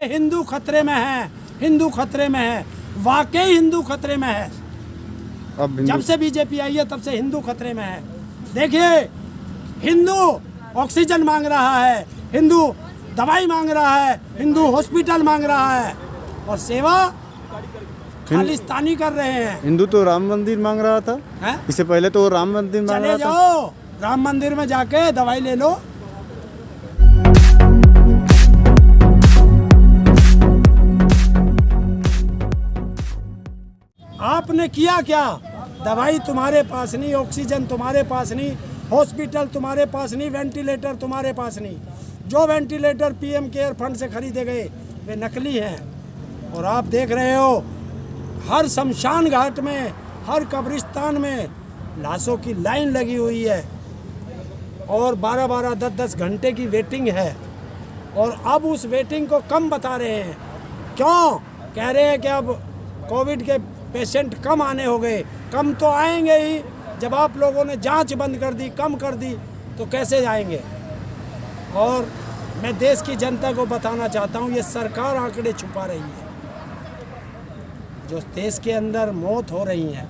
हिंदू खतरे में है, हिंदू खतरे में है, वाकई हिंदू खतरे में है। अब जब से बीजेपी आई है तब से हिंदू खतरे में है। देखिए, हिंदू ऑक्सीजन मांग रहा है, हिंदू दवाई मांग रहा है, हिंदू हॉस्पिटल मांग रहा है, और सेवा खालिस्तानी कर रहे हैं। हिंदू तो राम मंदिर मांग रहा था, हैं? इससे पहले तो वो राम मंदिर मांग चले रहा था। जाओ राम मंदिर में जाके दवाई ले लो। आपने किया क्या? दवाई तुम्हारे पास नहीं, ऑक्सीजन तुम्हारे पास नहीं, हॉस्पिटल तुम्हारे पास नहीं, वेंटिलेटर तुम्हारे पास नहीं। जो वेंटिलेटर पीएम केयर फंड से खरीदे गए वे नकली हैं। और आप देख रहे हो हर शमशान घाट में, हर कब्रिस्तान में लाशों की लाइन लगी हुई है और 12-12, 10-10 घंटे की वेटिंग है। और अब उस वेटिंग को कम बता रहे हैं। क्यों? कह रहे हैं कि अब कोविड के पेशेंट कम आने हो गए। कम तो आएंगे ही, जब आप लोगों ने जांच बंद कर दी, कम कर दी, तो कैसे आएंगे? और मैं देश की जनता को बताना चाहता हूँ, ये सरकार आंकड़े छुपा रही है। जो देश के अंदर मौत हो रही है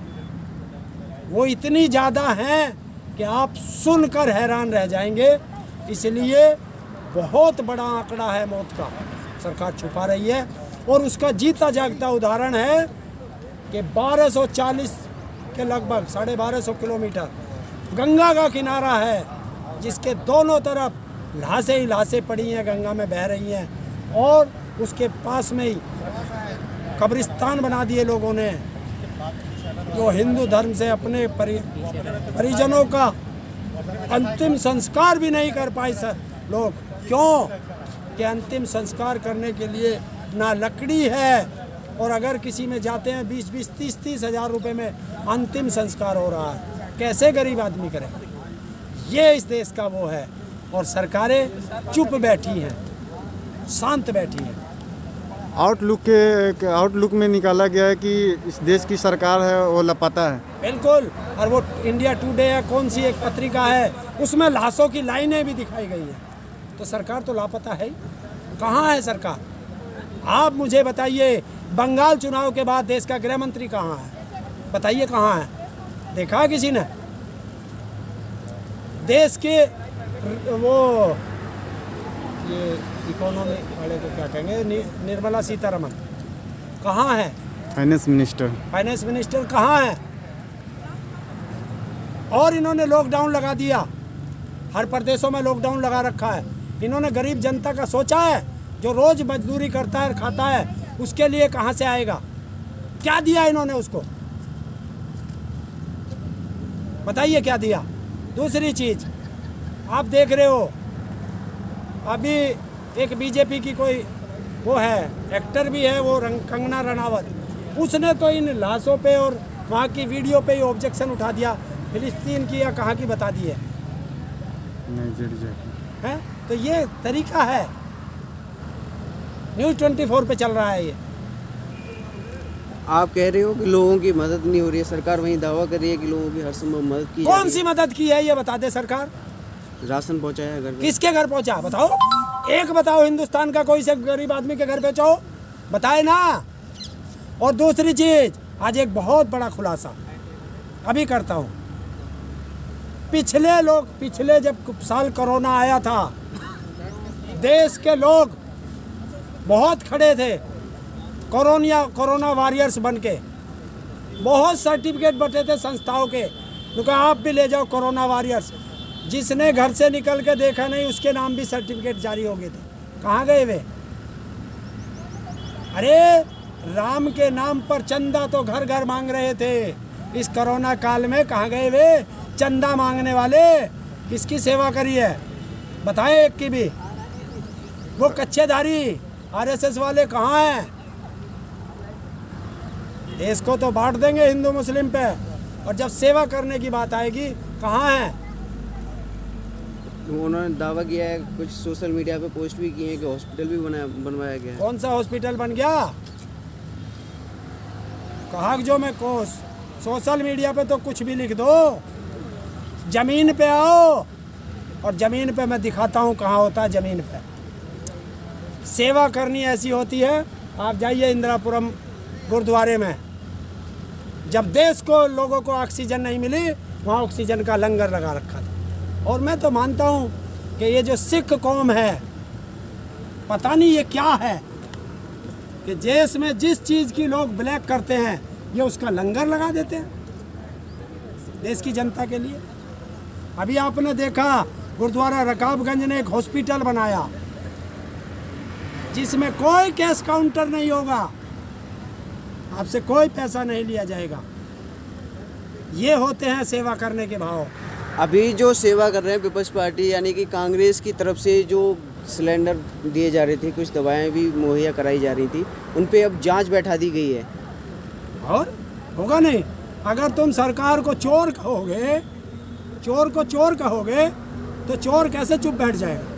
वो इतनी ज़्यादा हैं कि आप सुनकर हैरान रह जाएंगे। इसलिए बहुत बड़ा आंकड़ा है मौत का, सरकार छुपा रही है। और उसका जीता जागता उदाहरण है कि 1240 के लगभग 1250 किलोमीटर गंगा का किनारा है, जिसके दोनों तरफ लाशें ही लाशें पड़ी हैं, गंगा में बह रही हैं। और उसके पास में ही कब्रिस्तान बना दिए लोगों ने, जो हिंदू धर्म से अपने परिजनों का अंतिम संस्कार भी नहीं कर पाए सर लोग। क्यों? कि अंतिम संस्कार करने के लिए ना लकड़ी है, और अगर किसी में जाते हैं 20-20, 30-30 हज़ार रुपये में अंतिम संस्कार हो रहा है। कैसे गरीब आदमी करे? ये इस देश का वो है। और सरकारें चुप बैठी हैं, शांत बैठी हैं। आउटलुक में निकाला गया है कि इस देश की सरकार है वो लापता है। बिल्कुल। और वो इंडिया टुडे है, कौन सी एक पत्रिका है, उसमें लाशों की लाइनें भी दिखाई गई हैं। तो सरकार तो लापता है ही। कहाँ है सरकार? आप मुझे बताइए, बंगाल चुनाव के बाद देश का गृह मंत्री कहाँ है? बताइए कहाँ है? देखा है किसी ने? देश के वो ये इकोनॉमी वाले को क्या कहेंगे, निर्मला सीतारमण कहाँ है? फाइनेंस मिनिस्टर कहाँ है? और इन्होंने लॉकडाउन लगा दिया, हर प्रदेशों में लॉकडाउन लगा रखा है। इन्होंने गरीब जनता का सोचा है? जो रोज मजदूरी करता है, खाता है, उसके लिए कहाँ से आएगा? क्या दिया इन्होंने उसको? बताइए क्या दिया? दूसरी चीज आप देख रहे हो, अभी एक बीजेपी की कोई वो है, एक्टर भी है वो, कंगना रनावत, उसने तो इन लाशों पे और वहाँ की वीडियो पे ही ऑब्जेक्शन उठा दिया। फिलिस्तीन की या कहाँ की बता दी है? तो ये तरीका है। न्यूज़ 24 पे चल रहा है ये। आप कह रहे हो कि लोगों की मदद नहीं हो रही है, सरकार वही दावा कर रही है कि लोगों की हर संभव मदद की। कौन सी मदद की है ये बता दे सरकार। राशन पहुंचाया घर पे। किसके घर पहुंचा? बताओ, एक बताओ, हिंदुस्तान का कोई से गरीब आदमी के घर पे जाओ, बताए ना। और दूसरी चीज, आज एक बहुत बड़ा खुलासा अभी करता हूँ। पिछले जब साल कोरोना आया था, देश के लोग बहुत खड़े थे कोरोना वॉरियर्स बन के। बहुत सर्टिफिकेट बटे थे संस्थाओं के, तो कहा आप भी ले जाओ कोरोना वॉरियर्स। जिसने घर से निकल के देखा नहीं, उसके नाम भी सर्टिफिकेट जारी हो गए थे। कहाँ गए वे? अरे राम के नाम पर चंदा तो घर घर मांग रहे थे। इस कोरोना काल में कहाँ गए वे चंदा मांगने वाले? किसकी सेवा करी है? बताएं एक की भी। वो कच्चेदारी आरएसएस वाले कहाँ हैं? देश को तो बांट देंगे हिंदू मुस्लिम पे, और जब सेवा करने की बात आएगी कहाँ हैं? उन्होंने दावा किया है, कुछ सोशल मीडिया पे पोस्ट भी किए हैं कि हॉस्पिटल भी बनवाया गया है। कौन सा हॉस्पिटल बन गया? कहा जो मैं सोशल मीडिया पे तो कुछ भी लिख दो, जमीन पे आओ, और जमीन पे मैं दिखाता हूँ कहाँ होता है जमीन पे। सेवा करनी ऐसी होती है। आप जाइए इंदिरापुरम गुरुद्वारे में, जब देश को लोगों को ऑक्सीजन नहीं मिली, वहाँ ऑक्सीजन का लंगर लगा रखा था। और मैं तो मानता हूँ कि ये जो सिख कौम है, पता नहीं ये क्या है कि देश में जिस चीज़ की लोग ब्लैक करते हैं, ये उसका लंगर लगा देते हैं देश की जनता के लिए। अभी आपने देखा गुरुद्वारा रकाबगंज ने एक हॉस्पिटल बनाया जिसमें कोई कैश काउंटर नहीं होगा, आपसे कोई पैसा नहीं लिया जाएगा। ये होते हैं सेवा करने के भाव। अभी जो सेवा कर रहे हैं विपक्ष पार्टी यानी कि कांग्रेस की तरफ से जो सिलेंडर दिए जा रहे थे, कुछ दवाएं भी मुहैया कराई जा रही थी, उन पे अब जांच बैठा दी गई है। और होगा नहीं। अगर तुम सरकार को चोर कहोगे, चोर को चोर कहोगे, तो चोर कैसे चुप बैठ जाएगा?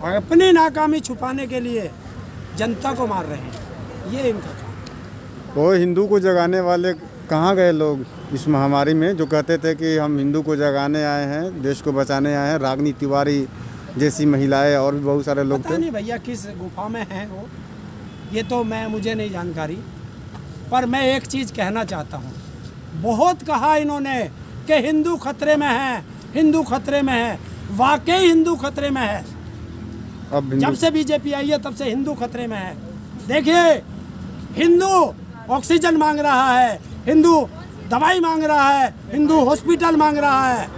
और अपनी नाकामी छुपाने के लिए जनता को मार रहे हैं, ये इनका काम। वो हिंदू को जगाने वाले कहाँ गए लोग इस महामारी में, जो कहते थे कि हम हिंदू को जगाने आए हैं, देश को बचाने आए हैं? रागनी तिवारी जैसी महिलाएं और भी बहुत सारे लोग पता थे। नहीं भैया किस गुफा में हैं वो, ये तो मुझे नहीं जानकारी। पर मैं एक चीज़ कहना चाहता हूँ, बहुत कहा इन्होंने कि हिंदू खतरे में है, हिंदू खतरे में है। वाकई हिंदू खतरे में है। अब जब से बीजेपी आई है तब से हिंदू खतरे में है। देखिए, हिंदू ऑक्सीजन मांग रहा है, हिंदू दवाई मांग रहा है, हिंदू हॉस्पिटल मांग रहा है,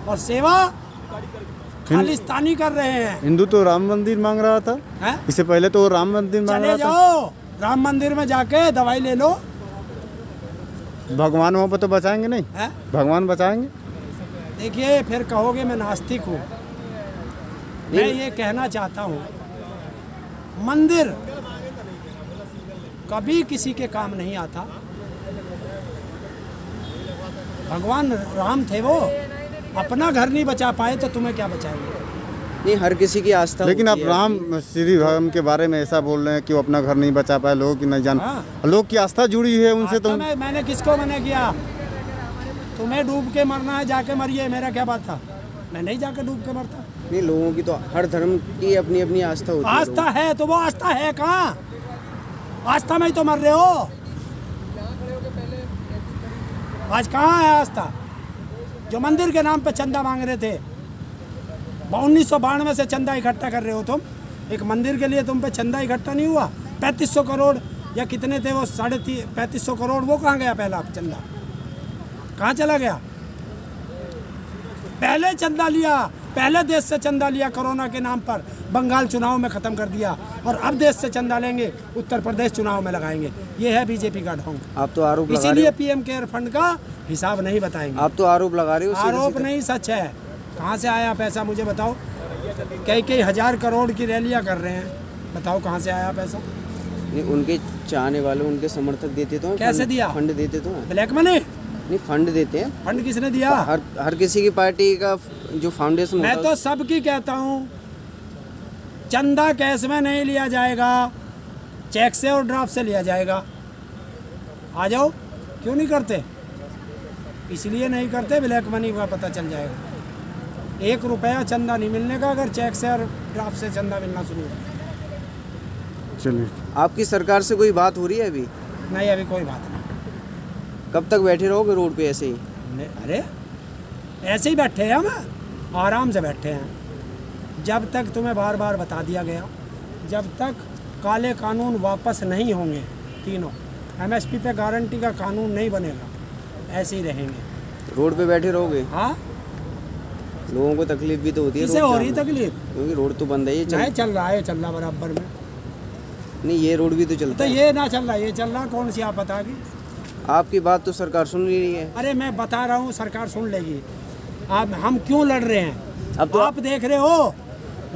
और सेवा खालिस्तानी कर रहे हैं। हिंदू तो राम मंदिर मांग रहा था, हैं? इससे पहले तो वो राम मंदिर मांग चले रहा था। जाओ राम मंदिर में जाके दवाई ले लो। भगवान वहाँ पर तो बचाएंगे नहीं, हैं? भगवान बचाएंगे। देखिए, फिर कहोगे मैं नास्तिक हूँ। मैं ये कहना चाहता हूँ, मंदिर कभी किसी के काम नहीं आता। भगवान राम थे, वो अपना घर नहीं बचा पाए तो तुम्हें क्या बचाएंगे? नहीं, हर किसी की आस्था लेकिन आप होती है। राम श्री राम के बारे में ऐसा बोल रहे हैं कि वो अपना घर नहीं बचा पाए, लोगों की नहीं जान, हाँ। लोग की आस्था जुड़ी है उनसे। तो मैंने किसको मना किया? तुम्हें डूब के मरना है, जाके मरिए, मेरा क्या बात था? मैं नहीं जाके डूब के मरता। नहीं, लोगों की तो हर धर्म की अपनी अपनी आस्था होती है। आस्था है तो वो आस्था है कहाँ? आस्था में ही तो मर रहे हो। आज कहाँ है आस्था? जो मंदिर के नाम पे चंदा मांग रहे थे, 1992 से चंदा इकट्ठा कर रहे हो तुम। एक मंदिर के लिए तुम पे चंदा इकट्ठा नहीं हुआ? 3500 करोड़ या कितने थे वो, 3500 करोड़, वो कहाँ गया? पहला चंदा कहाँ चला गया? पहले चंदा लिया, पहले देश से चंदा लिया कोरोना के नाम पर, बंगाल चुनाव में ख़त्म कर दिया, और अब देश से चंदा लेंगे, उत्तर प्रदेश चुनाव में लगाएंगे। ये है बीजेपी का ढोंग। आप तो आरोप लगा रहे इसीलिए हो। पीएम केयर फंड का हिसाब नहीं बताएंगे। आप तो आरोप लगा रहे हो। सीधे आरोप सीधे। नहीं, सच है। कहाँ से आया पैसा मुझे बताओ? कई हजार करोड़ की रैलियाँ कर रहे हैं, बताओ कहाँ से आया पैसा? नहीं, उनके चाहने वाले, उनके समर्थक देते तो हैं। कैसे दिया? फंड देते तो हैं। Black money? नहीं, फंड देते हैं। फंड किसने दिया? हर किसी की पार्टी का जो फाउंडेशन मैं होता तो सबकी कहता हूँ, चंदा कैश में नहीं लिया जाएगा, चेक से और ड्राफ्ट से लिया जाएगा। आ जाओ। क्यों नहीं करते? इसलिए नहीं करते, ब्लैक मनी का पता चल जाएगा। 1 रुपया चंदा नहीं मिलने का अगर चेक से और ड्राफ्ट से चंदा मिलना शुरू हो। चलिए, आपकी सरकार से कोई बात हो रही है अभी? नहीं, अभी कोई बात नहीं। कब तक बैठे रहोगे रोड पे ऐसे ही? अरे ऐसे ही बैठे हैं हम, आराम से बैठे हैं। जब तक तुम्हें बार बार बता दिया गया, जब तक काले कानून वापस नहीं होंगे, तीनों एमएसपी पे गारंटी का कानून नहीं बनेगा, ऐसे ही रहेंगे। रोड पे बैठे रहोगे? हाँ, लोगों को तकलीफ भी तो होती है। किसे रोड हो रही जाम में। तकलीफ? क्योंकि रोड तो बंद है। ये नहीं चल रहा है, चल रहा बराबर में। नहीं, ये रोड भी तो चलता तो है। ये ना चल रहा, ये चल रहा, कौन सी आप बतागी? आपकी बात तो सरकार सुन नहीं रही है। अरे मैं बता रहा हूँ, सरकार सुन लेगी। आप हम क्यों लड़ रहे हैं? अब तो आप देख रहे हो,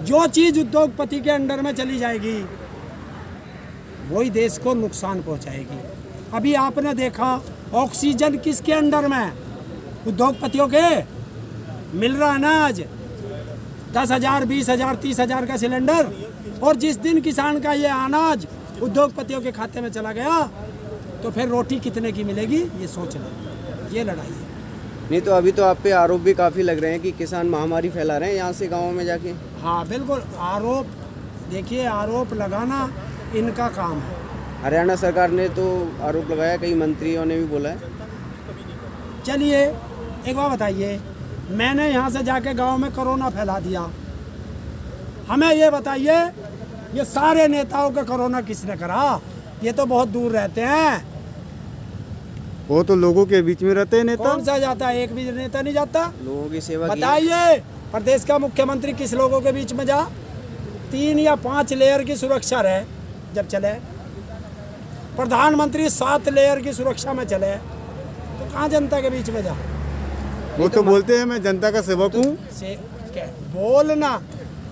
जो चीज़ उद्योगपति के अंडर में चली जाएगी वही देश को नुकसान पहुंचाएगी। अभी आपने देखा ऑक्सीजन किसके अंडर में है? उद्योगपतियों के। मिल रहा अनाज 10,000, 20,000, 30,000 का सिलेंडर, और जिस दिन किसान का ये अनाज उद्योगपतियों के खाते में चला गया तो फिर रोटी कितने की मिलेगी, ये सोचना। ये लड़ाई है। नहीं, तो अभी तो आप पे आरोप भी काफ़ी लग रहे हैं कि किसान महामारी फैला रहे हैं यहाँ से गाँव में जाके। हाँ बिल्कुल, आरोप देखिए, आरोप लगाना इनका काम है। हरियाणा सरकार ने तो आरोप लगाया, कई मंत्रियों ने भी बोला है। चलिए एक बात बताइए, मैंने यहाँ से जाके गांव में कोरोना फैला दिया, हमें ये बताइए ये सारे नेताओं का कोरोना किसने करा? ये तो बहुत दूर रहते हैं। वो तो लोगों के बीच में रहते हैं नेता। कौन सा जाता है? एक भी नेता नहीं जाता। लोगों की सेवा की। बताइए प्रदेश का मुख्यमंत्री किस लोगों के बीच में जा? 3 या 5 लेयर की सुरक्षा रहे जब चले, प्रधानमंत्री 7 लेयर की सुरक्षा में चले, तो कहाँ जनता के बीच में जा? वो तो बोलते हैं मैं जनता का सेवक हूँ। से क्या बोलना,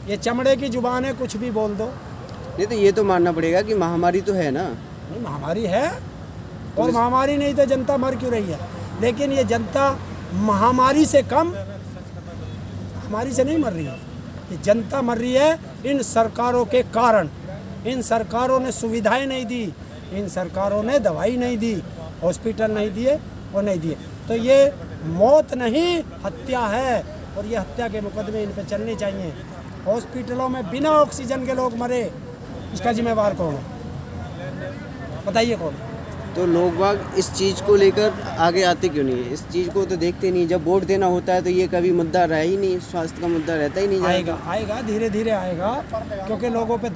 ये चमड़े की जुबान है, कुछ भी बोल दो। नहीं तो ये तो मानना पड़ेगा कि महामारी तो है ना। नहीं, महामारी है, और महामारी नहीं तो जनता मर क्यों रही है? लेकिन ये जनता महामारी से कम, महामारी से नहीं मर रही है, ये जनता मर रही है इन सरकारों के कारण। इन सरकारों ने सुविधाएं नहीं दी, इन सरकारों ने दवाई नहीं दी, हॉस्पिटल नहीं दिए, वो नहीं दिए। तो ये मौत नहीं, हत्या है, और ये हत्या के मुकदमे इन पे चलने चाहिए। हॉस्पिटलों में बिना ऑक्सीजन के लोग मरे, इसका जिम्मेवार कौन है? बताइए कौन? तो लोग बाग इस चीज़ को लेकर आगे आते क्यों नहीं है? इस चीज़ को तो देखते नहीं। जब वोट देना होता है तो ये कभी मुद्दा रहा ही नहीं, स्वास्थ्य का मुद्दा रहता ही नहीं। आएगा, आएगा, धीरे धीरे आएगा, क्योंकि लोगों पे